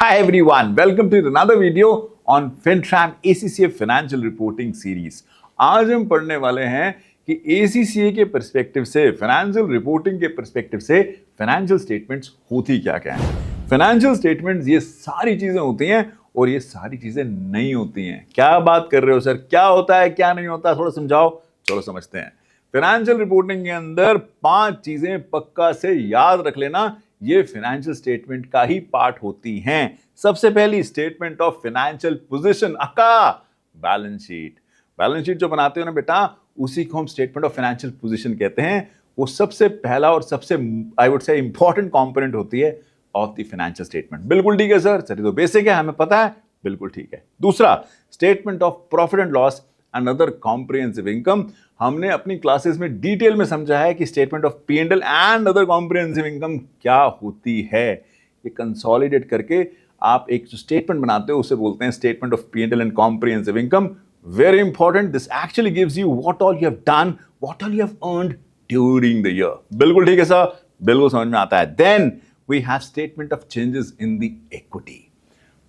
Hi everyone, welcome to another video on FinTram ACCA Financial Reporting Series. आज हम पढ़ने वाले हैं कि ACCA के पर्सपेक्टिव से, फाइनेंशियल रिपोर्टिंग के पर्सपेक्टिव से फाइनेंशियल स्टेटमेंट्स होती क्या क्या है। फाइनेंशियल स्टेटमेंट्स ये सारी चीजें होती हैं और ये सारी चीजें नहीं होती हैं। क्या बात कर रहे हो सर, क्या होता है क्या नहीं होता, थोड़ा समझाओ। चलो समझते हैं। फाइनेंशियल रिपोर्टिंग के अंदर 5 चीजें पक्का से याद रख लेना, ये फाइनेंशियल स्टेटमेंट का ही पार्ट होती हैं। सबसे पहली statement of financial position, Aka balance sheet. Balance sheet जो बनाते हो ना बेटा, उसी को हम स्टेटमेंट ऑफ फाइनेंशियल पोजीशन कहते हैं। वो सबसे पहला और सबसे I would say important component होती है ऑफ द फाइनेंशियल स्टेटमेंट। बिल्कुल ठीक है सर, सर तो बेसिक है, हमें पता है, बिल्कुल ठीक है। दूसरा, statement of profit and loss and other comprehensive income. हमने अपनी क्लासेस में डिटेल में समझा है कि statement of P&L and other comprehensive income क्या होती है। ये कंसोलिडेट करके आप एक जो स्टेटमेंट बनाते हो उसे बोलते हैं statement of P&L and comprehensive income. Very important, this actually gives you what all you have done, what all you have earned during the year. बिल्कुल ठीक है सर, बिल्कुल समझ में आता है। Then we have statement of changes in the equity.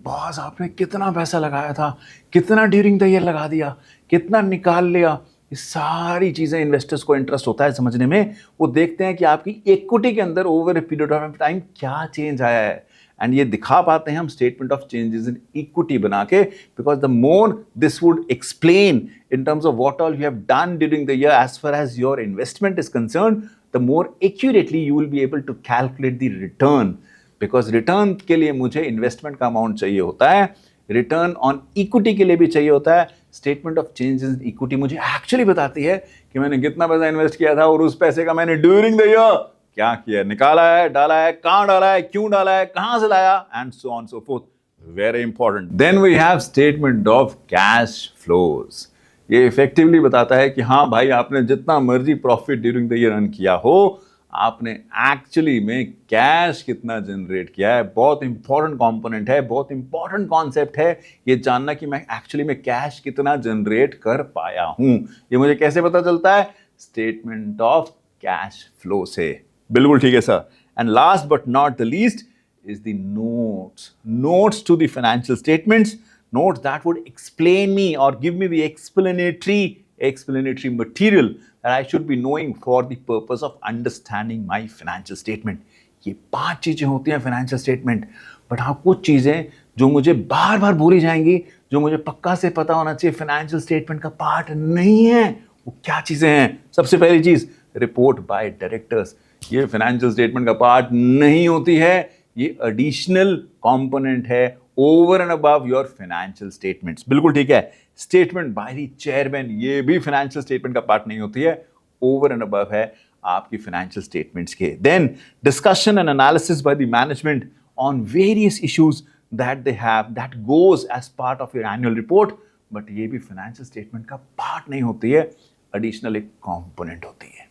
Boss आपने कितना पैसा लगाया था, कितना ड्यूरिंग द ईयर लगा दिया, कितना निकाल लिया, ये सारी चीजें इन्वेस्टर्स को इंटरेस्ट होता है समझने में। वो देखते हैं कि आपकी इक्विटी के अंदर over a period of time क्या चेंज आया है, एंड ये दिखा पाते हैं हम statement of changes in equity बना के, because the more this would explain in terms of what all you have done during the year as far as your investment is concern, the more accurately you will be able to calculate the return. Because return के लिए मुझे investment का amount चाहिए होता है, return on equity के लिए भी चाहिए होता है। Statement of changes in equity मुझे एक्चुअली बताती है कि मैंने कितना पैसा इन्वेस्ट किया था और उस पैसे का मैंने ड्यूरिंग द ईयर क्या किया, निकाला है, डाला है, कहां डाला है, क्यों डाला है, कहां से लाया, and so on so forth. Very important. Then we have statement of cash flows. ये इफेक्टिवली बताता है कि हाँ भाई, आपने जितना मर्जी profit during the year earn किया हो, आपने एक्चुअली में कैश कितना जनरेट किया है। बहुत इंपॉर्टेंट कंपोनेंट है, बहुत इंपॉर्टेंट कॉन्सेप्ट है ये जानना कि मैं एक्चुअली में कैश कितना जनरेट कर पाया हूं। ये मुझे कैसे पता चलता है? स्टेटमेंट ऑफ कैश फ्लो से। बिल्कुल ठीक है सर। And last but not the least is the notes to the financial statements, notes that would explain me or give me the explanatory material that I should be knowing for the purpose of understanding my financial statement. ये 5 चीजें होती हैं financial statement, but हाँ कुछ चीजें जो मुझे बार बार बोली जाएंगी, जो मुझे पक्का से पता होना चाहिए फाइनेंशियल स्टेटमेंट का पार्ट नहीं है। वो क्या चीजें हैं? सबसे पहली चीज, रिपोर्ट बाय डायरेक्टर्स। ये फाइनेंशियल स्टेटमेंट का पार्ट नहीं होती है, ये एडिशनल कंपोनेंट है over and above your financial statements. बिल्कुल ठीक है। स्टेटमेंट बाय द चेयरमैन, ये भी फाइनेंशियल स्टेटमेंट का पार्ट नहीं होती है, ओवर एंड अबव है आपकी फाइनेंशियल स्टेटमेंट्स के। Then discussion and analysis by the management on various issues that they have, that goes as part of your annual report, but ये भी फाइनेंशियल स्टेटमेंट का पार्ट नहीं होती है, एडिशनल एक कंपोनेंट होती है।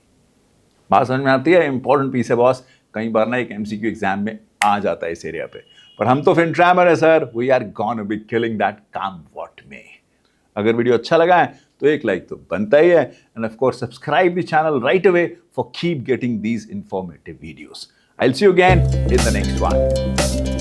बात समझ में आती है? इंपॉर्टेंट पीस है बॉस, कई बार ना एक MCQ एग्जाम में आ जाता है इस एरिया पे। पर हम तो FinTrammer है sir, we are gonna be killing that come what may. अगर वीडियो अच्छा लगा है तो एक लाइक तो बनता ही है, end of course subscribe the channel right away for keep getting these informative videos. I will see you again in the next one.